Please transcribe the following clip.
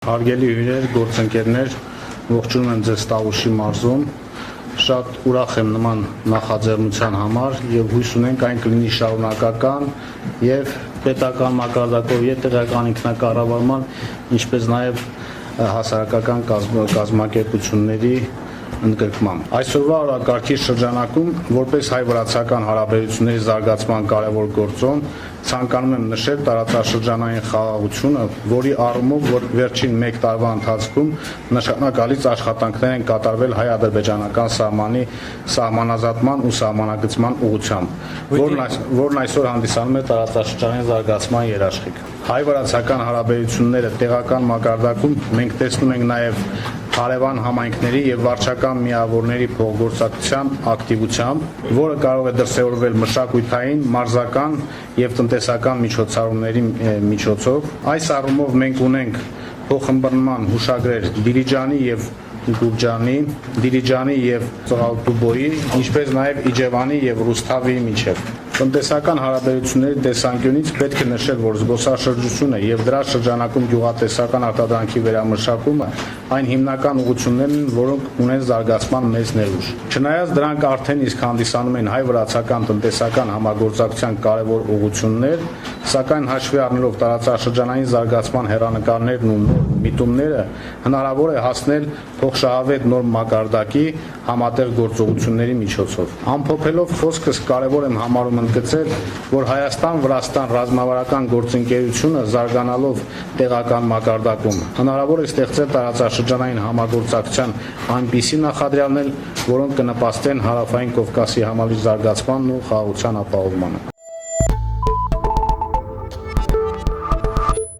Հարգելի հյուրեր, գործընկերներ, ողջունում եմ ձեզ Տավուշի մարզում։ Շատ ուրախ եմ նման նախաձեռնության համար եւ հույս ունենք այն կլինի շարունակական եւ պետական մակարդակով եւ տեղական ինքնակառավարման, ինչպես նաեւ հասարակական կազմակերպությունների ընդգրկմամբ։ Այսօրվա օրակարգի շրջանակում որպես հայ-վրացական հարաբերությունների զարգացման կարևոր գործոն ցանկանում եմ նշել տարածաշրջանային խաղաղությունը, որի առումով վերջին 1 տարվա ընթացքում նշանակալից աշխատանքներ են կատարվել հայ-ադրբեջանական սահմանի սահմանազատման ու սահմանագծման ուղղությամբ, որն այսօր հանդիսանում է տարածաշրջանային զարգացման երաշխիք։ Հայ-վրացական հարաբերությունները տեղական մակարդակում մենք տեսնում ենք նաև հարևան համայնքների եւ վարչական միավորների փոխգործակցության ակտիվությամբ, որը կարող է դրսևորվել մշակութային, մարզական եւ տնտեսական միջոցառումների միջոցով։ Այս առումով մենք ունենք փոխըմբռնման հուշագրեր Դիլիջանի եւ Գուրջանի, Դիլիջանի եւ Ծղալտուբոյի, ինչպես նաեւ Իջևանի եւ Ռուսթավիի միջեւ։ Տնտեսական հարաբերությունների տեսանկյունից պետք է նշել, որ զբոսաշրջությունը եւ դրա շրջանակում գյուղատնտեսական արտադրանքի վերամշակումը այն հիմնական ուղղություններն են, որոնք ունեն զարգացման մեծ ներուժ։ Չնայած դրանք արդեն իսկ հանդիսանում են հայ-վրացական տնտեսական համագործակցության կարևոր ուղղություններ, սակայն հաշվի առնելով տարածաշրջանային զարգացման հեռանկարներն ու նոր միտումները, հնարավոր է հասնել փոխշահավետ նոր մակարդակի համատեղ գործողությունների միջոցով։ Ամփոփելով խոսքս կարևոր եմ համարում ընդգծել, որ Հայաստան-Վրաստան ռազմավարական գործընկերությունը զարգանալով տեղական մակարդակում հնարավոր է ստեղծել տարածաշրջանային համագործակցության այնպիսի նախադրյալներ, որոնք կնպաստեն Հարավային Կովկասի համալիր զարգացմանն ու խաղաղության ապահովմանը։